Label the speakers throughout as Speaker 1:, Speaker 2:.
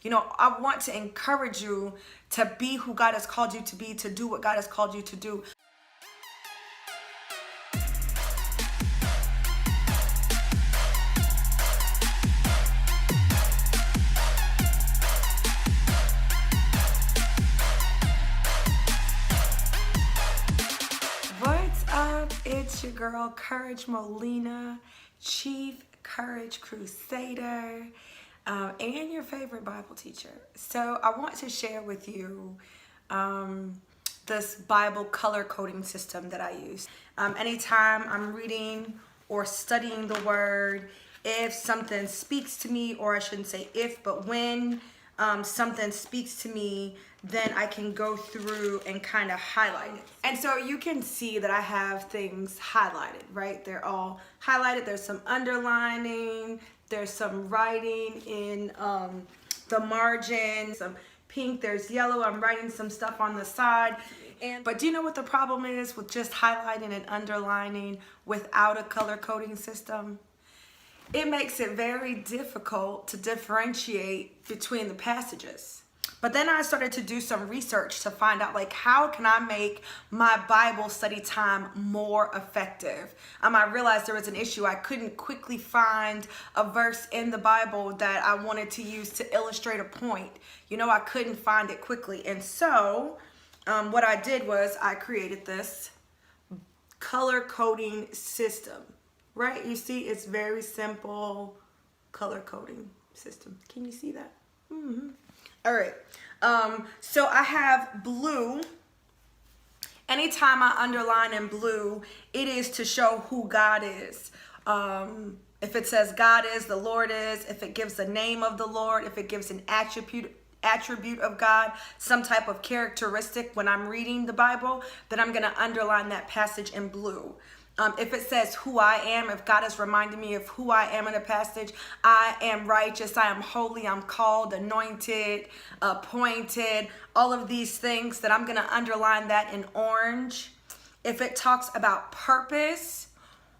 Speaker 1: You know, I want to encourage you to be who God has called you to be, to do what God has called you to do. What's up? It's your girl, Courage Molina, Chief Courage Crusader, and your favorite Bible teacher. So I want to share with you this Bible color coding system that I use. Anytime I'm reading or studying the word, if something speaks to me, or I shouldn't say if, but when something speaks to me, then I can go through and kind of highlight it. And so you can see that I have things highlighted, right? They're all highlighted. There's some underlining, there's some writing in the margin, some pink, there's yellow. I'm writing some stuff on the side. But do you know what the problem is with just highlighting and underlining without a color coding system? It makes it very difficult to differentiate between the passages. But then I started to do some research to find out, like, how can I make my Bible study time more effective? I realized there was an issue. I couldn't quickly find a verse in the Bible that I wanted to use to illustrate a point. You know, I couldn't find it quickly. And so what I did was I created this color coding system, right? You see, it's very simple color coding system. Can you see that? All right. So I have blue. Anytime I underline in blue, it is to show who God is. If it says God is, the Lord is, if it gives the name of the Lord, if it gives an attribute of God, some type of characteristic when I'm reading the Bible, then I'm going to underline that passage in blue. If it says who I am, if God is reminding me of who I am in a passage, I am righteous, I am holy, I'm called, anointed, appointed, all of these things, that I'm going to underline that in orange. If it talks about purpose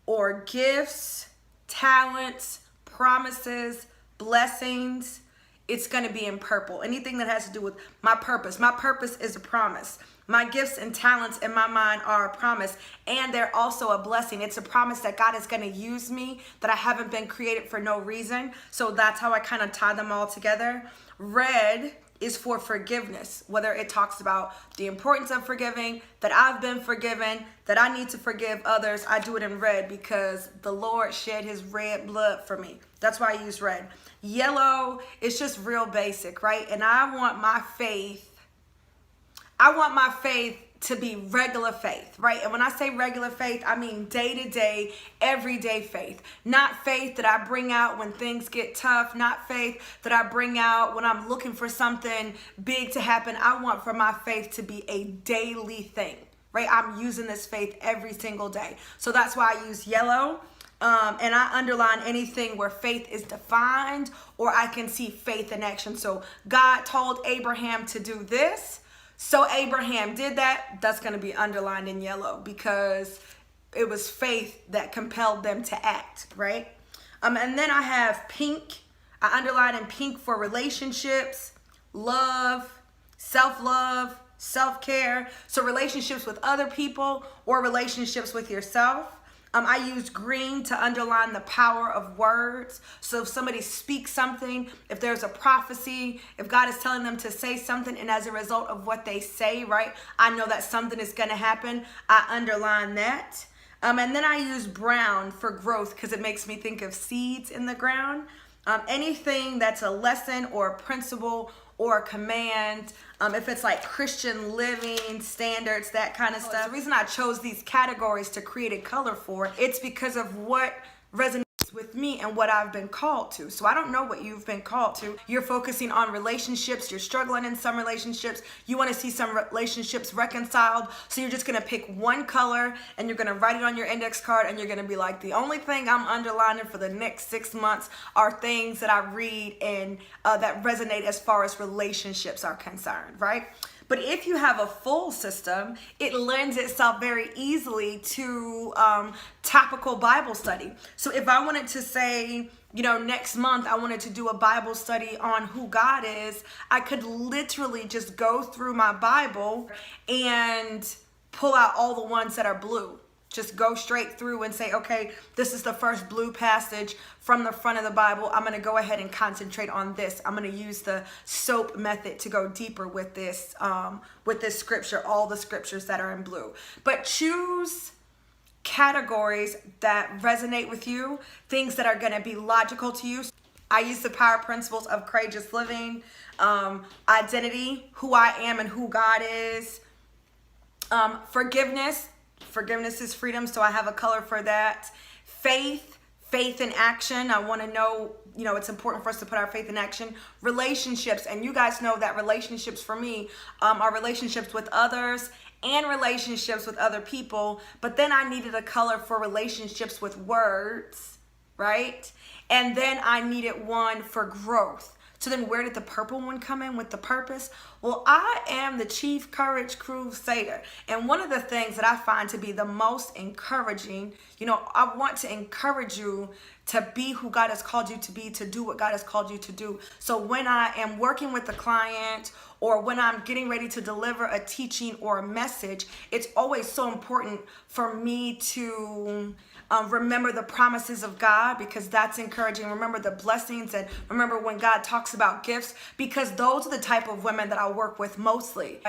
Speaker 1: or gifts, talents, promises, blessings, it's going to be in purple. Anything that has to do with my purpose. My purpose is a promise. My gifts and talents in my mind are a promise, and they're also a blessing. It's a promise that God is going to use me, that I haven't been created for no reason. So that's how I kind of tie them all together. Red is for forgiveness, whether it talks about the importance of forgiving, that I've been forgiven, that I need to forgive others. I do it in red because the Lord shed his red blood for me. That's why I use red. Yellow is just real basic, right? And I want my faith to be regular faith, right? And when I say regular faith, I mean day-to-day, everyday faith. Not faith that I bring out when things get tough. Not faith that I bring out when I'm looking for something big to happen. I want for my faith to be a daily thing, right? I'm using this faith every single day. So that's why I use yellow. And I underline anything where faith is defined, or I can see faith in action. So God told Abraham to do this, so Abraham did that. That's going to be underlined in yellow because it was faith that compelled them to act, right? And then I have pink. I underline in pink for relationships, love, self-love, self-care. So relationships with other people or relationships with yourself. I use green to underline the power of words. So if somebody speaks something, if there's a prophecy, if God is telling them to say something, and as a result of what they say, right, I know that something is going to happen, I underline that. And then I use brown for growth because it makes me think of seeds in the ground. Anything that's a lesson or a principle or a command, if it's like Christian living standards, that kind of stuff. The reason I chose these categories to create a color for, it's because of what resonates with me and what I've been called to. So I don't know what you've been called to. You're focusing on relationships. You're struggling in some relationships. You want to see some relationships reconciled. So you're just going to pick one color and you're going to write it on your index card, and you're going to be like, the only thing I'm underlining for the next 6 months are things that I read and that resonate as far as relationships are concerned, right? But if you have a full system, it lends itself very easily to topical Bible study. So if I wanted to say, you know, next month I wanted to do a Bible study on who God is, I could literally just go through my Bible and pull out all the ones that are blue. Just go straight through and say, okay, this is the first blue passage from the front of the Bible. I'm going to go ahead and concentrate on this. I'm going to use the SOAP method to go deeper with this scripture, all the scriptures that are in blue. But choose categories that resonate with you, things that are going to be logical to you. I use the power principles of courageous living, identity, who I am and who God is, forgiveness. Forgiveness is freedom, so I have a color for that. Faith in action. I want to know, you know, it's important for us to put our faith in action. Relationships, and you guys know that relationships for me are relationships with others and relationships with other people. But then I needed a color for relationships with words, right? And then I needed one for growth. So then where did the purple one come in with the purpose? Well, I am the Chief Courage Crusader. And one of the things that I find to be the most encouraging, you know, I want to encourage you to be who God has called you to be, to do what God has called you to do. So when I am working with a client or when I'm getting ready to deliver a teaching or a message, it's always so important for me to remember the promises of God, because that's encouraging. Remember the blessings, and remember when God talks about gifts, because those are the type of women that I work with mostly.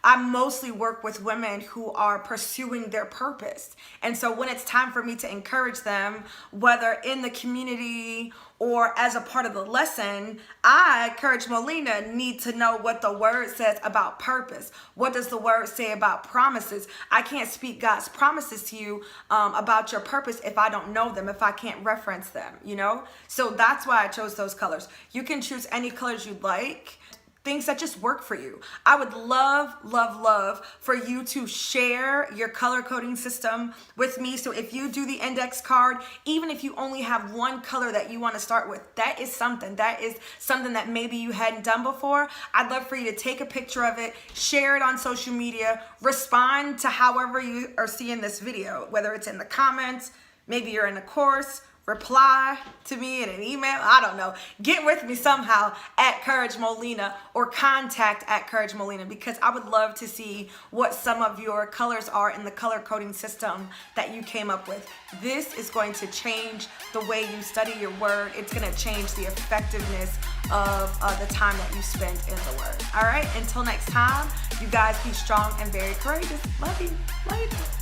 Speaker 1: I mostly work with women who are pursuing their purpose. And so when it's time for me to encourage them, whether in the community or as a part of the lesson, I, Courage Molina, need to know what the word says about purpose. What does the word say about promises? I can't speak God's promises to you about your purpose if I don't know them, if I can't reference them, you know? So that's why I chose those colors. You can choose any colors you'd like. Things that just work for you. I would love, love, love for you to share your color coding system with me. So if you do the index card, even if you only have one color that you want to start with, that is something that maybe you hadn't done before. I'd love for you to take a picture of it, share it on social media, respond to however you are seeing this video, whether it's in the comments, maybe you're in a course, reply to me in an email, I don't know. Get with me somehow at Courage Molina, or contact at Courage Molina, because I would love to see what some of your colors are in the color coding system that you came up with. This is going to change the way you study your word. It's going to change the effectiveness of the time that you spend in the word. All right, until next time, you guys be strong and very courageous. Love you. Later.